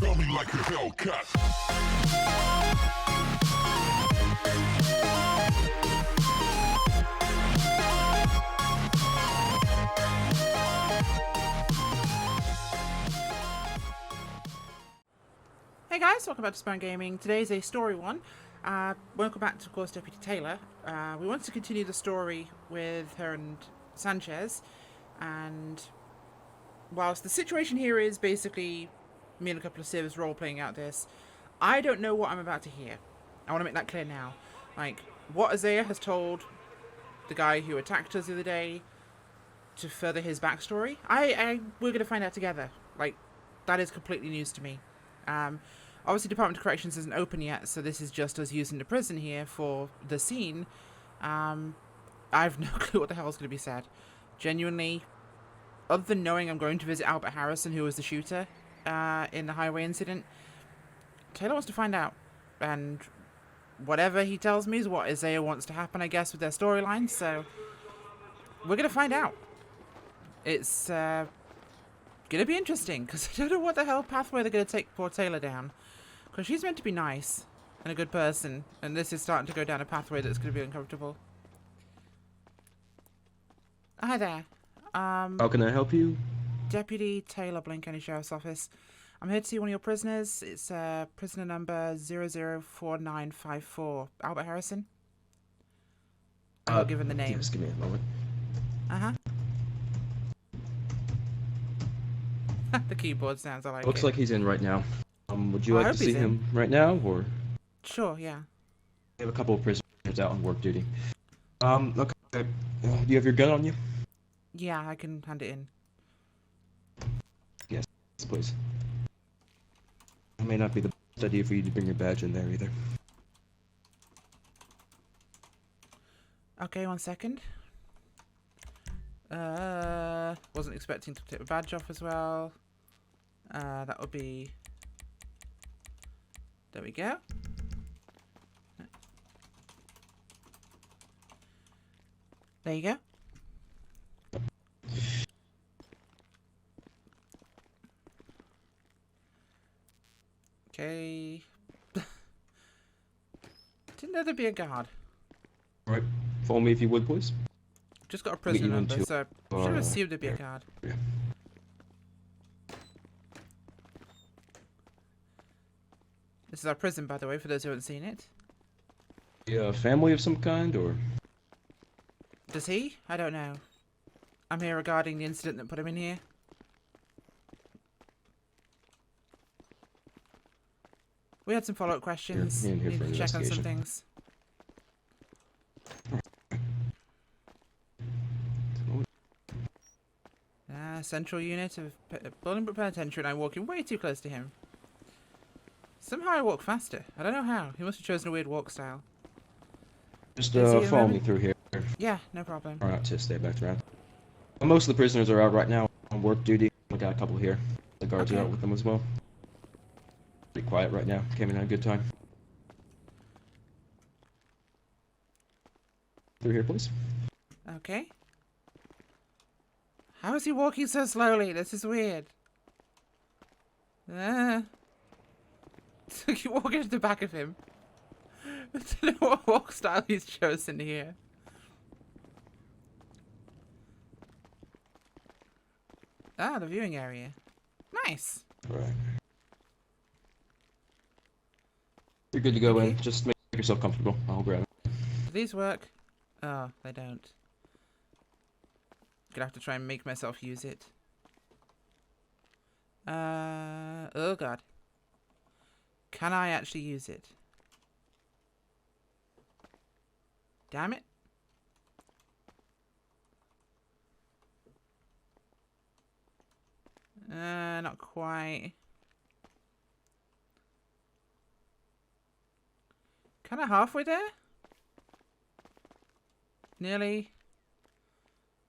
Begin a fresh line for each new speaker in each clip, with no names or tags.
Feel me like a Hellcat.
Hey guys, welcome back to Aspirant Gaming. Today's a story one. Welcome back to, of course, Deputy Taylor. We want to continue the story with her and Sanchez, and whilst the situation here is basically me and a couple of civs role-playing out this, I don't know what I'm about to hear. I want to make that clear now. Like, what Isaiah has told the guy who attacked us the other day to further his backstory, we're going to find out together. Like, that is completely news to me. Obviously, Department of Corrections isn't open yet, so this is just us using the prison here for the scene. I've no clue what the hell is going to be said. Genuinely, other than knowing I'm going to visit Albert Harrison, who was the shooter in the highway incident, Taylor wants to find out. And whatever he tells me is what Isaiah wants to happen, I guess, with their storyline, so we're going to find out. It's going to be interesting, because I don't know what the hell pathway they're going to take poor Taylor down. Because she's meant to be nice and a good person, and this is starting to go down a pathway that's going to be uncomfortable. Hi there.
How can I help you?
Deputy Taylor, Blink County Sheriff's Office. I'm here to see one of your prisoners. It's prisoner number 004954. Albert Harrison? I'll give him the name.
Yes, give me a moment.
Uh-huh. The keyboard sounds I like.
Looks like he's in right now. Would you
I
like
hope
to see
he's in.
him right now, or?
Sure, yeah.
We have a couple of prisoners out on work duty. Okay. Do you have your gun on you?
Yeah, I can hand it in.
Yes, please. It may not be the best idea for you to bring your badge in there either.
Okay, 1 second. Wasn't expecting to take the badge off as well. That would be... There we go. There you go. Okay. Didn't know there'd be a guard.
Alright. Follow me if you would, please.
Just got a prisoner number,
into,
so should have assumed there'd be a guard.
Yeah.
This is our prison, by the way, for those who haven't seen it.
Yeah, family of some kind, or?
Does he? I don't know. I'm here regarding the incident that put him in here. We had some follow-up questions.
Here
Need
for
to check on some
investigation.
things. Central unit of Bolingbrook Penitentiary, and I'm walking way too close to him. Somehow I walk faster. I don't know how. He must have chosen a weird walk style.
Just
Is he in a
follow me
moment?
through here.
Yeah, no problem.
Alright, to stay back around. Most of the prisoners are out right now on work duty. We got a couple here. The guards are
Okay.
out with them as well. Pretty quiet right now. Came in at a good time. Through here, please.
Okay. How is he walking so slowly? This is weird. Keep walking to the back of him. I don't know what walk style he's chosen here. Ah, the viewing area. Nice.
Right. You're good to go
Okay.
in. Just make yourself comfortable. I'll grab it.
Do these work? Oh, they don't. Gonna have to try and make myself use it. Oh god. Can I actually use it? Damn it. Not quite. Kind of halfway there? Nearly.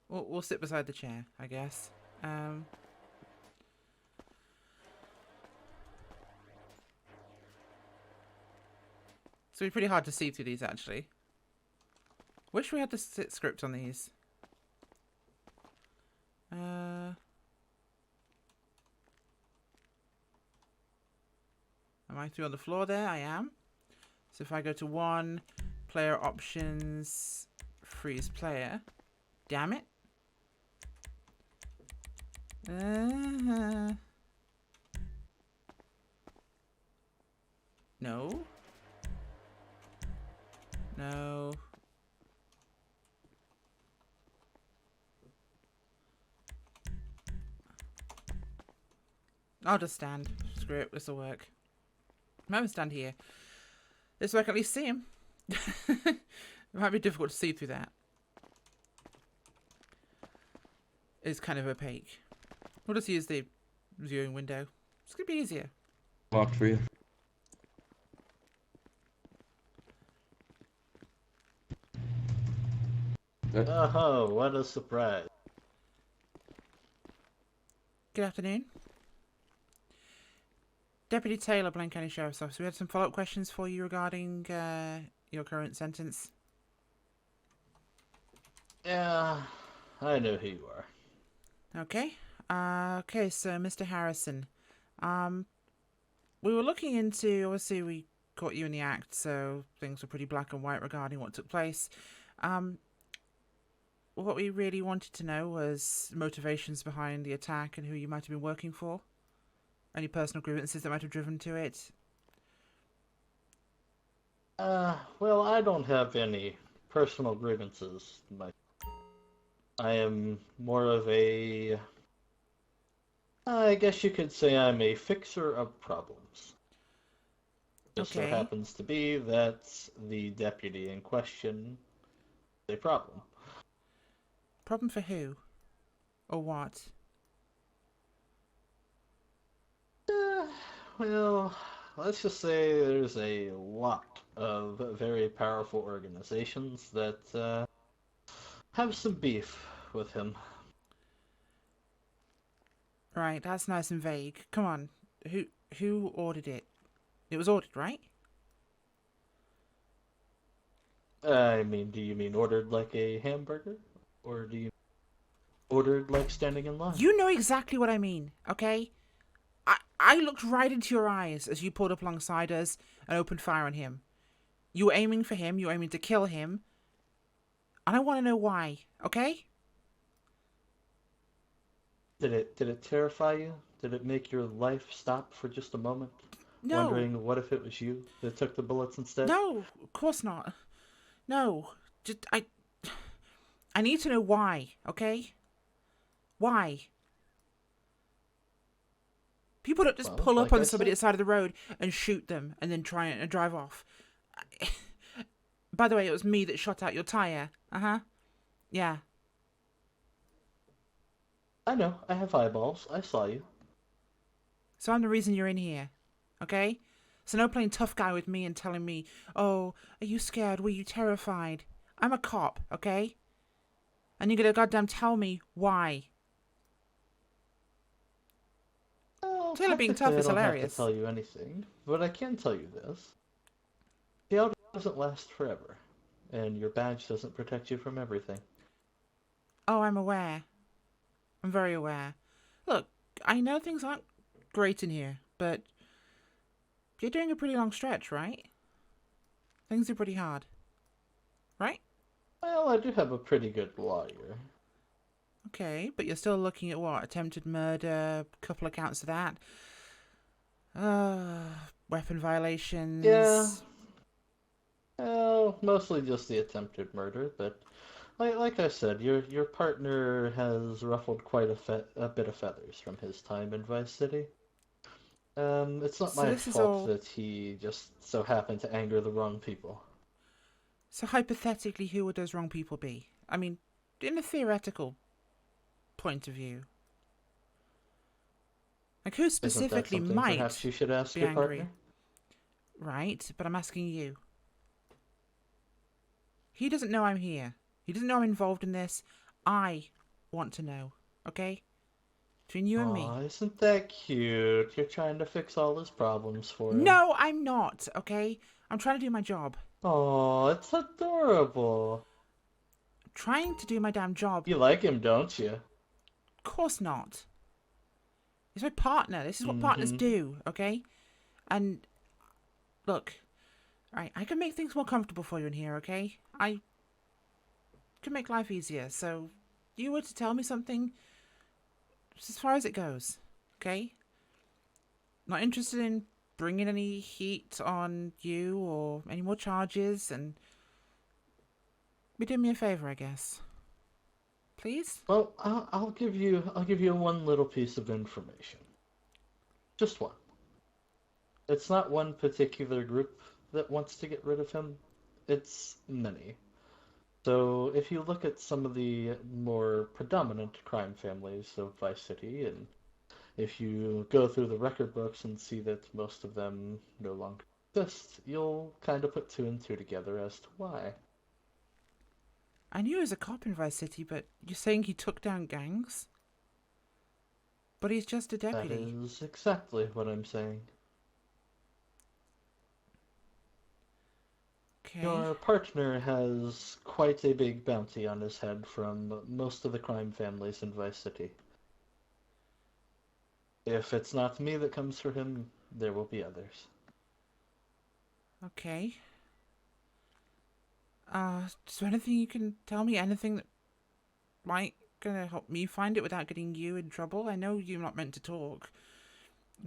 We'll sit beside the chair, I guess. It's gonna be pretty hard to see through these, actually. Wish we had the script on these. Am I through on the floor there? I am. So if I go to 1, player options, freeze player. Damn it. No. No. I'll just stand. Screw it, this'll work. I'm gonna stand here. This way I can at least see him. It might be difficult to see through that. It's kind of opaque. We'll just use the viewing window. It's gonna be easier.
Locked for you.
Oh, what a surprise.
Good afternoon. Deputy Taylor, Blaine County Sheriff's Office. We had some follow-up questions for you regarding your current sentence.
Yeah, I know who you are.
Okay. Okay, so Mr. Harrison. We were looking into, obviously we caught you in the act, so things were pretty black and white regarding what took place. What we really wanted to know was motivations behind the attack and who you might have been working for. Any personal grievances that might have driven to it.
Well, I don't have any personal grievances. I am more of a... I guess you could say I'm a fixer of problems. Just so happens to be that the deputy in question is a problem.
Problem for who? Or what?
Well, let's just say there's a lot of very powerful organizations that have some beef with him.
Right, that's nice and vague. Come on, who ordered it? It was ordered, right?
I mean, do you mean ordered like a hamburger? Or do you ordered like standing in line?
You know exactly what I mean, okay? I looked right into your eyes as you pulled up alongside us and opened fire on him. You were aiming for him, you were aiming to kill him. And I want to know why, okay?
Did it terrify you? Did it make your life stop for just a moment?
No.
Wondering what if it was you that took the bullets instead?
No, of course not. No. Just I need to know why, okay? Why? People don't just pull up on somebody at the side of the road and shoot them and then try and drive off. By the way, it was me that shot out your tire. Uh-huh. Yeah.
I know. I have eyeballs. I saw you.
So I'm the reason you're in here. Okay? So no playing tough guy with me and telling me, oh, are you scared? Were you terrified? I'm a cop, okay? And you're gonna goddamn tell me why. Taylor being tough is hilarious.
I don't have to tell you anything, but I can tell you this. Jail doesn't last forever, and your badge doesn't protect you from everything.
Oh, I'm aware. I'm very aware. Look, I know things aren't great in here, but you're doing a pretty long stretch, right? Things are pretty hard. Right?
Well, I do have a pretty good lawyer.
Okay, but you're still looking at what? Attempted murder, a couple of counts of that. Weapon violations.
Yeah. Well, mostly just the attempted murder, but like I said, your partner has ruffled quite a bit of feathers from his time in Vice City. It's not my fault that he just so happened to anger the wrong people.
So hypothetically, who would those wrong people be? I mean, in a theoretical point of view. Like, who specifically might
perhaps you should ask
be
your
angry?
partner?
Right, but I'm asking you. He doesn't know I'm here. He doesn't know I'm involved in this. I want to know, okay? Between you and me.
Aw, isn't that cute? You're trying to fix all his problems for him.
No, I'm not, okay? I'm trying to do my job.
Oh, it's adorable.
I'm trying to do my damn job.
You like him, don't you?
Of course not. He's my partner. This is what partners do, okay? And Look, alright, I can make things more comfortable for you in here, okay? I can make life easier, so you were to tell me something just as far as it goes, okay? Not interested in bringing any heat on you or any more charges, and be doing me a favor, I guess. Please?
Well, I'll give you one little piece of information. Just one. It's not one particular group that wants to get rid of him. It's many. So if you look at some of the more predominant crime families of Vice City, and if you go through the record books and see that most of them no longer exist, you'll kind of put two and two together as to why.
I knew he was a cop in Vice City, but you're saying he took down gangs? But he's just a deputy.
That is exactly what I'm saying.
Okay.
Your partner has quite a big bounty on his head from most of the crime families in Vice City. If it's not me that comes for him, there will be others.
Okay. Is there anything you can tell me? Anything that might gonna help me find it without getting you in trouble? I know you're not meant to talk,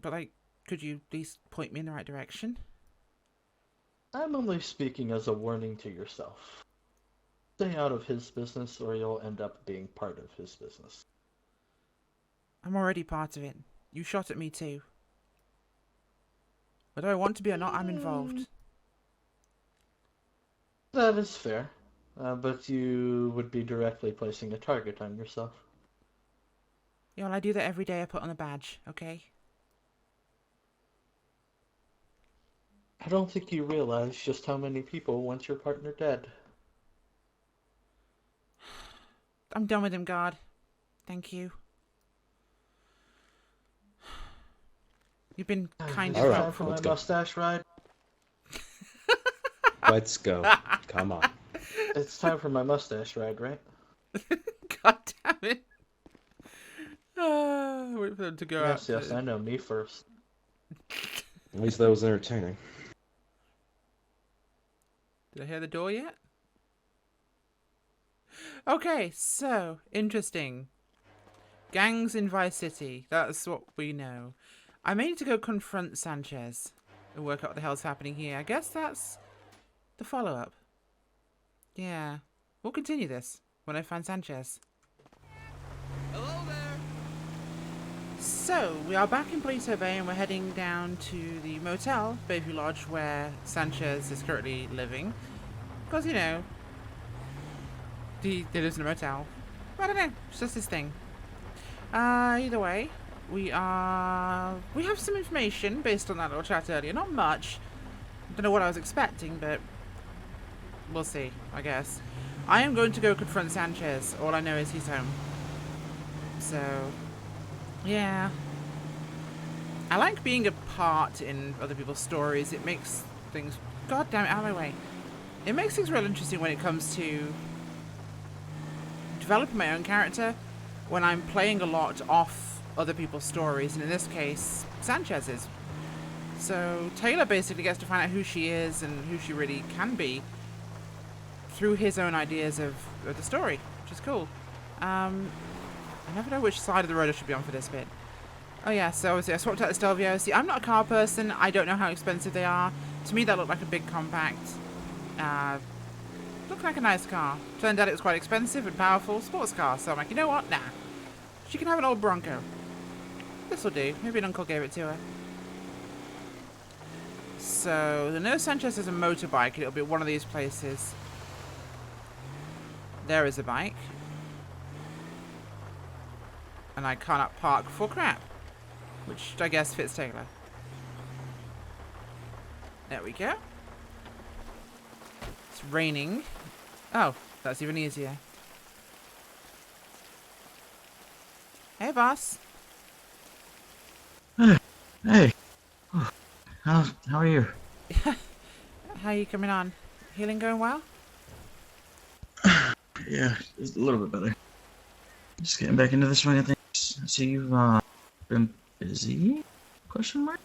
but like, could you at least point me in the right direction?
I'm only speaking as a warning to yourself. Stay out of his business or you'll end up being part of his business.
I'm already part of it. You shot at me too. Whether I want to be or not, I'm involved.
That is fair, but you would be directly placing a target on yourself.
Yeah, well, I do that every day I put on a badge, okay?
I don't think you realize just how many people want your partner dead.
I'm done with him, guard. Thank you. You've been kind
Is
of
it time
helpful.
for my mustache ride?
Let's go. Come on.
It's time for my mustache ride, right?
God damn it. Wait for them to go out.
Yes, I know, me first.
At least that was entertaining.
Did I hear the door yet? Okay, so, interesting. Gangs in Vice City. That's what we know. I may need to go confront Sanchez and work out what the hell's happening here. I guess that's the follow-up. Yeah. We'll continue this when I find Sanchez.
Hello there.
So, we are back in Polito Bay and we're heading down to the motel, Bayview Lodge, where Sanchez is currently living. Because, you know, he lives in a motel. I don't know, it's just his thing. Either way, we have some information based on that little chat earlier. Not much. Don't know what I was expecting, but we'll see, I guess. I am going to go confront Sanchez. All I know is he's home. So, yeah. I like being a part in other people's stories. It makes things... God damn it, out of my way. It makes things real interesting when it comes to developing my own character when I'm playing a lot off other people's stories, and in this case, Sanchez's. So Taylor basically gets to find out who she is and who she really can be through his own ideas of the story, which is cool. I never know which side of the road I should be on for this bit. Oh yeah, so obviously I swapped out the Stelvio. See, I'm not a car person. I don't know how expensive they are. To me, that looked like a big compact. Looked like a nice car. Turned out it was quite expensive and powerful sports car. So I'm like, you know what? Nah. She can have an old Bronco. This'll do. Maybe an uncle gave it to her. So, the know Sanchez has a motorbike. It'll be one of these places. There is a bike. And I cannot park for crap. Which I guess fits Taylor. There we go. It's raining. Oh, that's even easier. Hey, boss.
Hey. How are you?
How are you coming on? Healing going well?
Yeah, just a little bit better. Just getting back into the swing of things. I see you've been busy? Question mark?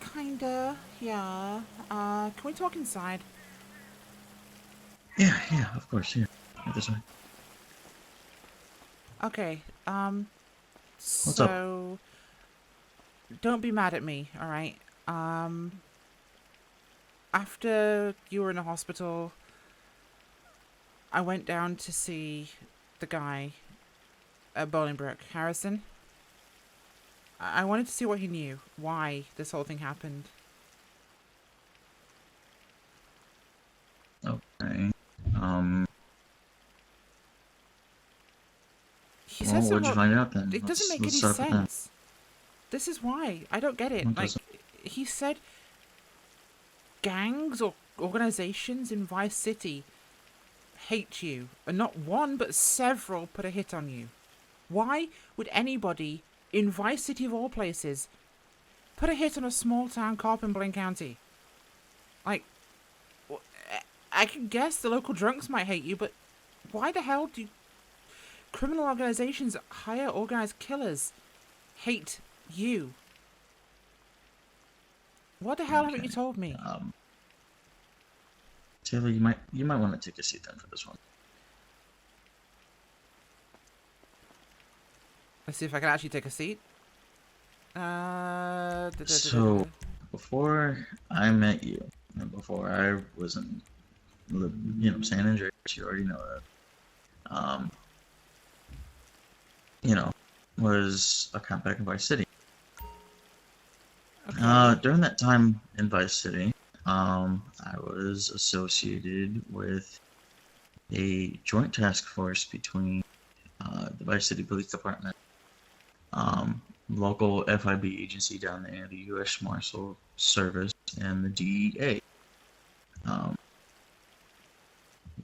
Kind Kinda, yeah. Can we talk inside?
Yeah, of course, yeah. Right this way.
Okay,
What's up?
so don't be mad at me, alright? After you were in the hospital, I went down to see the guy at Bolingbroke, Harrison. I wanted to see what he knew, why this whole thing happened.
Okay.
He
Well,
said
what'd you
something.
find out then?
It doesn't make any
Let's start with that.
sense. This is why. I don't get it.
What
Like,
doesn't?
he said gangs or organizations in Vice City hate you. And not one, but several put a hit on you. Why would anybody in Vice City of all places put a hit on a small town cop in Blaine County? Like, I can guess the local drunks might hate you, but why the hell do criminal organizations that hire organized killers hate you? What the hell haven't you
Okay.
told me?
Taylor, you might want to take a seat then for this one.
Let's see if I can actually take a seat.
So, before I met you, and before I was in, San Andreas, you already know that. Was a cop back in Vice City.
Okay.
During that time in Vice City, I was associated with a joint task force between the Vice City Police Department, local FIB agency down there, the U.S. Marshal Service, and the DEA.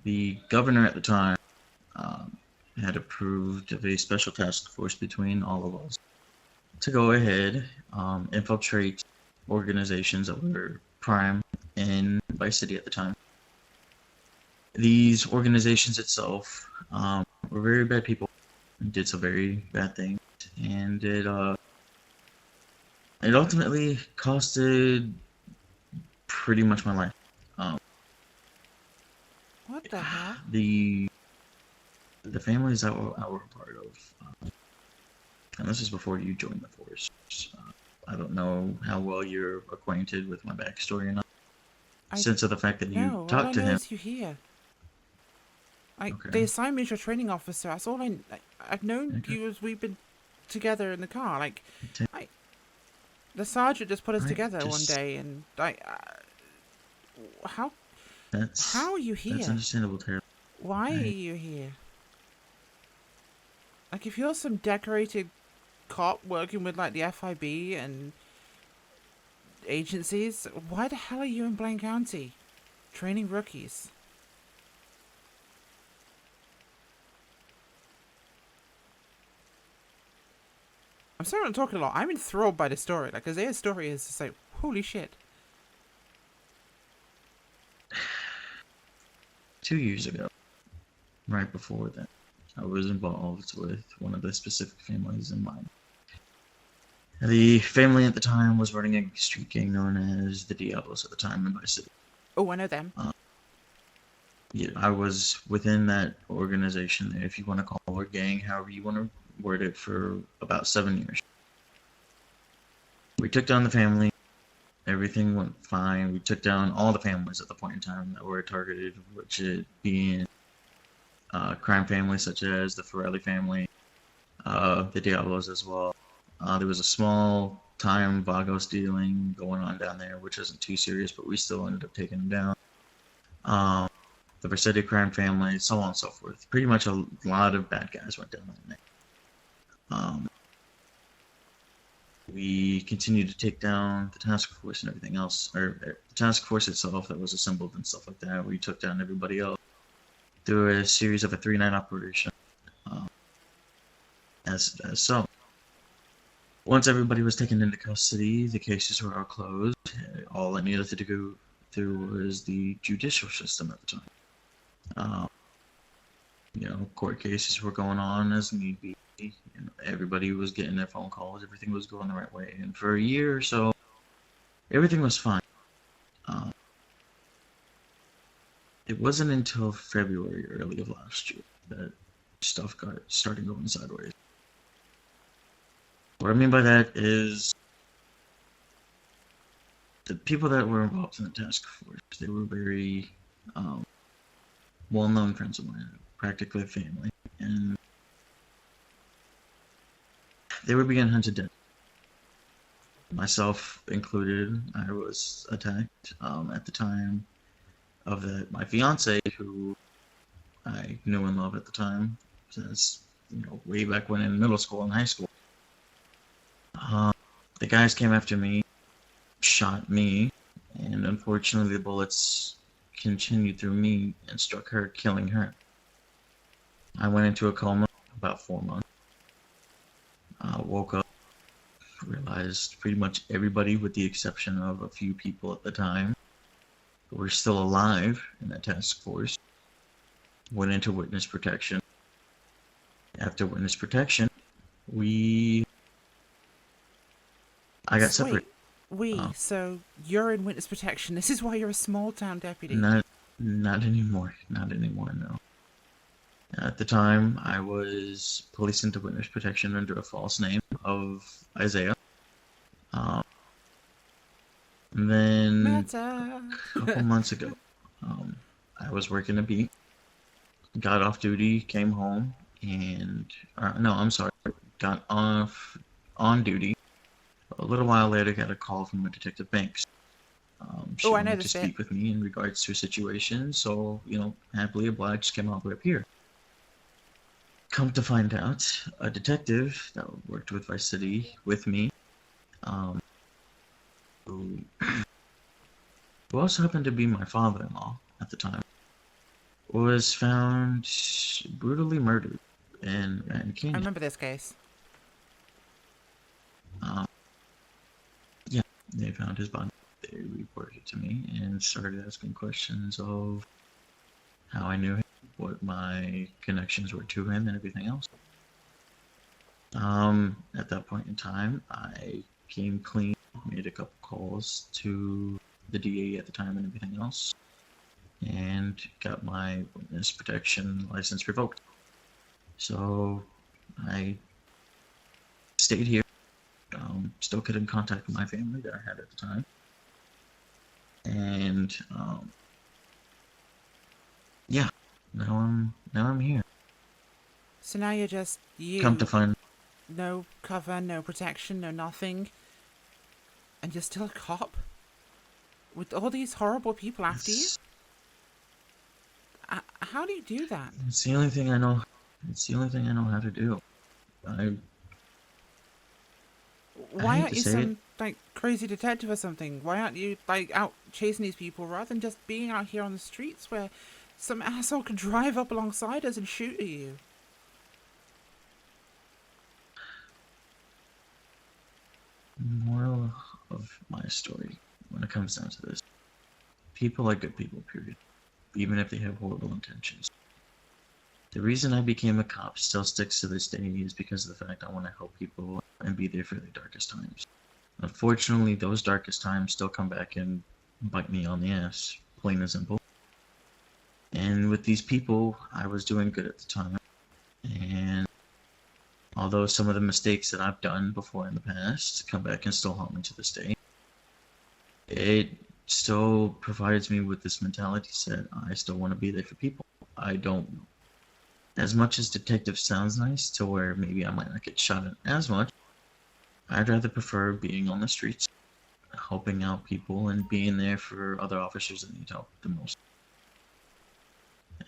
The governor at the time had approved of a special task force between all of us to go ahead, infiltrate organizations that were prime in Vice City at the time. These organizations itself were very bad people, did some very bad things, and it ultimately costed pretty much my life.
What the hell?
The families that I were a part of, and this is before you joined the force. I don't know how well you're acquainted with my backstory or not. Since of the fact that you
No, all I
talked to
know
him.
is you here. Like,
Okay.
they assigned me as your training officer. That's all I've known
Okay.
you as we've been together in the car. Like,
Okay.
the sergeant just put us
Right,
together one
just-
day, and how
That's
are you
That's
here?
understandable, Tara.
Why are
I-
you here? Like, if you're some decorated cop working with, like, the FIB and agencies, why the hell are you in Blaine County? Training rookies. I'm sorry I'm talking a lot. I'm enthralled by the story. Like, Isaiah's story is just like, holy shit.
2 years ago, right before that, I was involved with one of the specific families in mind. The family at the time was running a street gang known as the Diablos at the time in my city.
Oh, I know them.
Yeah, I was within that organization, if you want to call it a gang, however you want to word it, for about 7 years. We took down the family. Everything went fine. We took down all the families at the point in time that were targeted, which it being crime families such as the Forelli family, the Diablos as well. There was a small time Vago stealing going on down there, which isn't too serious, but we still ended up taking them down. The Vercetti crime family, so on and so forth. Pretty much a lot of bad guys went down that night. We continued to take down the task force and everything else, or the task force itself that was assembled and stuff like that. We took down everybody else through a series of a 3-night operation. As so. Once everybody was taken into custody, the cases were all closed. All I needed to go through was the judicial system at the time. Court cases were going on as need be. Everybody was getting their phone calls. Everything was going the right way. And for a year or so, everything was fine. Um, it wasn't until February early of last year that stuff started going sideways. What I mean by that is the people that were involved in the task force, they were very well-known friends of mine, practically family, and they were being hunted down. Myself included. I was attacked at the time of that. My fiance, who I knew and loved at the time, since way back when in middle school and high school. The guys came after me, shot me, and unfortunately the bullets continued through me and struck her, killing her. I went into a coma about 4 months. Woke up, realized pretty much everybody, with the exception of a few people at the time, were still alive in that task force. Went into witness protection. After witness protection, I got separated.
So you're in witness protection. This is why you're a small town deputy.
Not anymore. Not anymore, no. At the time, I was placed into witness protection under a false name of Isaiah. And then a couple months ago, I was working a beat, got off duty, came home, and got off on duty. A little while later, got a call from a Detective Banks. She
I know
wanted
this
to
bit.
speak with me in regards to a situation, so, happily obliged, came all the way up here. Come to find out, a detective that worked with Vice City with me, who also happened to be my father-in-law at the time, was found brutally murdered in Grand
I
Canyon.
remember this case.
Yeah, they found his body. They reported it to me and started asking questions of how I knew him, what my connections were to him, and everything else. At that point in time, I came clean, made a couple calls to the DA at the time and everything else, and got my witness protection license revoked. So I stayed here, still kept in contact with my family that I had at the time, and yeah, now I'm here.
So now you're just you.
Come to find,
No cover, no protection, no nothing. And you're still a cop? With all these horrible people after you? How do you do that?
It's the only thing I know. It's the only thing I know how to do.
Why
hate
aren't
to
you
say
some crazy detective or something? Why aren't you out chasing these people rather than just being out here on the streets where some asshole could drive up alongside us and shoot at you?
Moral of my story, when it comes down to this, people are good people, period. Even if they have horrible intentions. The reason I became a cop still sticks to this day is because of the fact I want to help people and be there for their darkest times. Unfortunately, those darkest times still come back and bite me on the ass, plain and simple. And with these people, I was doing good at the time. And although some of the mistakes that I've done before in the past come back and still haunt me to this day, it still provides me with this mentality set. I still want to be there for people. I don't, as much as detective sounds nice to where maybe I might not get shot at as much, I'd rather prefer being on the streets, helping out people and being there for other officers that need help the most.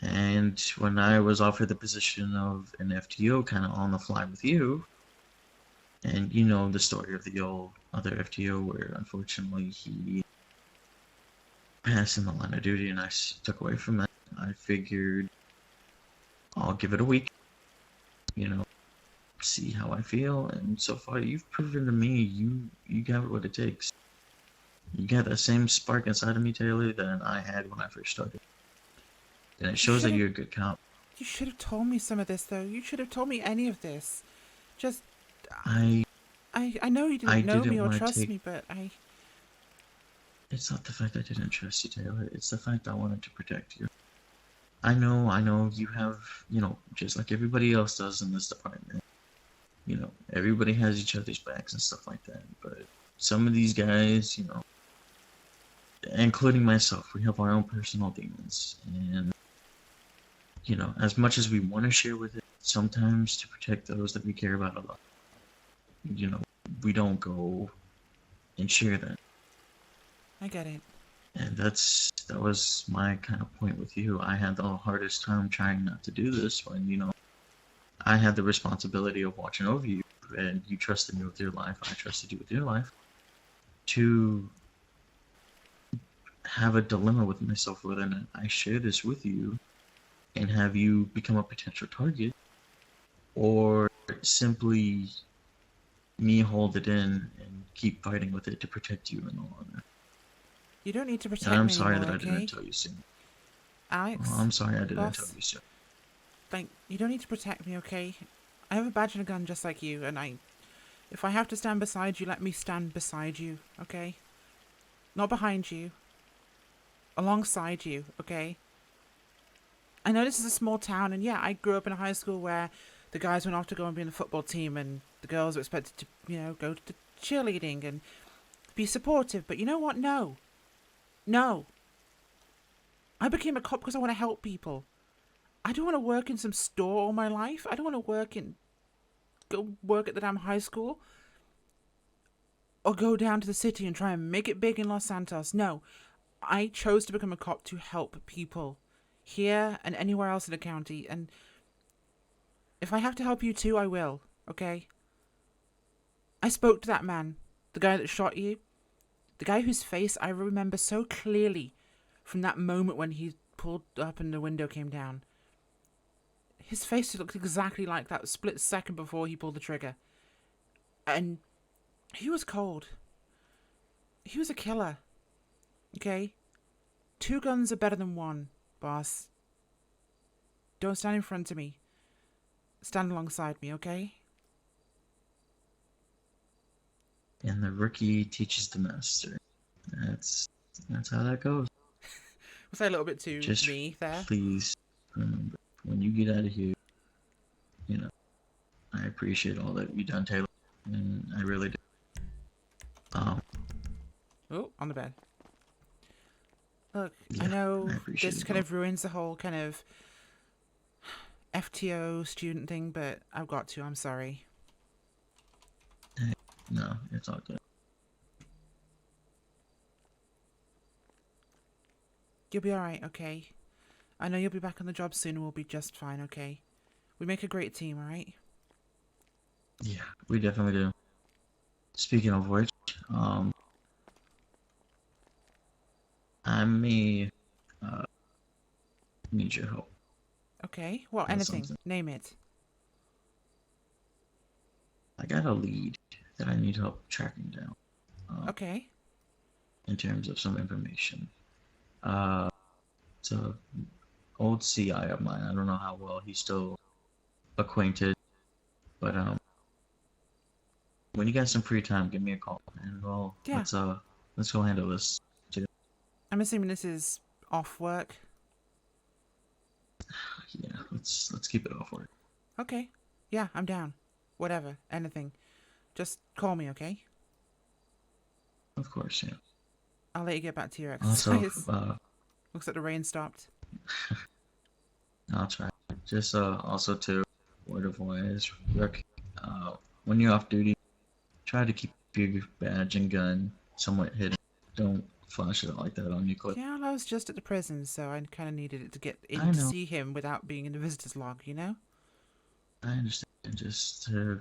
And when I was offered the position of an FTO kind of on the fly with you, and you know the story of the old other FTO where unfortunately he passed in the line of duty and I took away from that, I figured I'll give it a week, see how I feel, and so far you've proven to me you got what it takes. You got that same spark inside of me, Taylor, that I had when I first started. And it shows that you're a good cop.
You should have told me some of this, though. You should have told me any of this. Just...
I
I know you didn't know me or
wanna
trust
take-
me, but
It's not the fact I didn't trust you, Taylor. It's the fact I wanted to protect you. I know you have, just like everybody else does in this department. Everybody has each other's backs and stuff like that. But some of these guys, including myself, we have our own personal demons. And, as much as we want to share with it, sometimes to protect those that we care about a lot, we don't go and share that.
I get it.
And that was my kind of point with you. I had the hardest time trying not to do this when, I had the responsibility of watching over you, and you trusted me with your life. I trusted you with your life. To have a dilemma with myself whether or not I share this with you and have you become a potential target, or simply me hold it in and keep fighting with it to protect you in the long run.
You don't need to protect
And I'm
me
sorry
anymore,
that I
okay?
didn't tell you sooner.
Alex,
Well, I'm sorry I didn't
boss,
tell you sooner.
you don't need to protect me, okay? I have a badge and a gun just like you, and if I have to stand beside you, let me stand beside you, okay? Not behind you. Alongside you, okay? I know this is a small town, and yeah, I grew up in a high school where the guys went off to go and be in the football team, and the girls were expected to, go to cheerleading and be supportive. But you know what? No. I became a cop because I want to help people. I don't want to work in some store all my life. I don't want to go work at the damn high school. Or go down to the city and try and make it big in Los Santos. No. I chose to become a cop to help people. Here and anywhere else in the county. And if I have to help you too, I will. Okay? I spoke to that man. The guy that shot you. The guy whose face I remember so clearly from that moment when he pulled up and the window came down. His face looked exactly like that split second before he pulled the trigger. And he was cold. He was a killer. Okay? 2 guns are better than 1, boss. Don't stand in front of me. Stand alongside me, okay?
And the rookie teaches the master. That's how that goes.
Was that a little bit too
Just
me there?
please remember, when you get out of here, I appreciate all that you've done, Taylor, and I really do.
Oh, on the bed. Look,
Yeah,
I know
I appreciate
this
it,
kind of ruins the whole kind of FTO student thing, but I've got to. I'm sorry.
No, it's all good.
You'll be alright, okay? I know you'll be back on the job soon and we'll be just fine, okay? We make a great team, alright?
Yeah, we definitely do. Speaking of which, I may need your help.
Okay, well,
That's
anything.
something.
Name it.
I got a lead that I need help tracking down.
Okay.
In terms of some information. It's a old CI of mine. I don't know how well he's still acquainted, but when you got some free time, give me a call, and
Yeah.
let's go handle this.
I'm assuming this is off work.
Yeah, let's keep it off work.
Okay. Yeah, I'm down. Whatever. Anything. Just call me, okay?
Of course, yeah.
I'll let you get back to your
Also,
exercise. Looks like the rain stopped.
I'll try. Just also to word of wise, Rook, when you're off duty, try to keep your badge and gun somewhat hidden. Don't flash it like that on your clip.
Yeah, I was just at the prison, so I kind of needed it to get in
I
to
know.
see him without being in the visitor's log, you know?
I understand. Just to,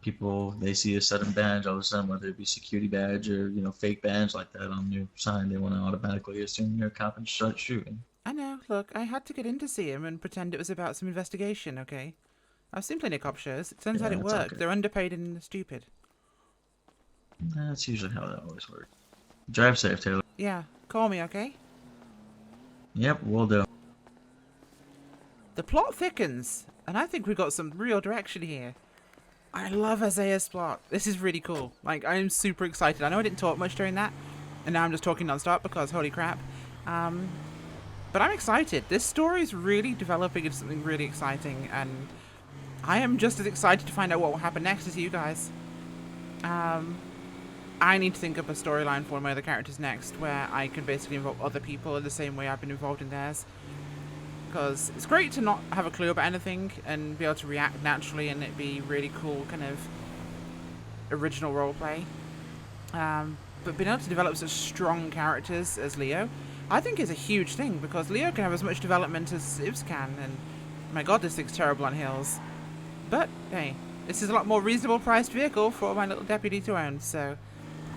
people, they see a sudden badge, all of a sudden, whether it be security badge or, fake badge like that on your sign, they want to automatically assume you're a cop and start shooting.
I know. Look, I had to get in to see him and pretend it was about some investigation, okay? I've seen plenty of cop shows. It turns out
Yeah,
it
that's
worked.
okay.
They're underpaid and stupid.
That's usually how that always works. Drive safe, Taylor.
Yeah, call me, okay?
Yep, we'll do.
The plot thickens, and I think we got some real direction here. I love Isaiah's plot. This is really cool. Like, I am super excited. I know I didn't talk much during that, And now I'm just talking non-stop because holy crap. But I'm excited. This story is really developing into something really exciting, and I am just as excited to find out what will happen next as you guys. I need to think up a storyline for one of my other characters next, where I can basically involve other people in the same way I've been involved in theirs. Because it's great to not have a clue about anything and be able to react naturally, and it be really cool kind of original roleplay. But being able to develop such strong characters as Leo, I think is a huge thing, because Leo can have as much development as Ivs can, and my god, this thing's terrible on hills. But, hey, this is a lot more reasonable priced vehicle for my little deputy to own, so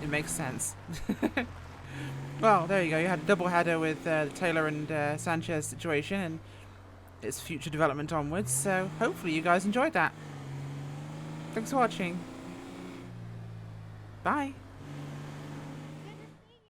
it makes sense. Well, there you go, you had a double header with the Taylor and Sanchez situation, and its future development onwards, so hopefully you guys enjoyed that. Thanks for watching. Bye.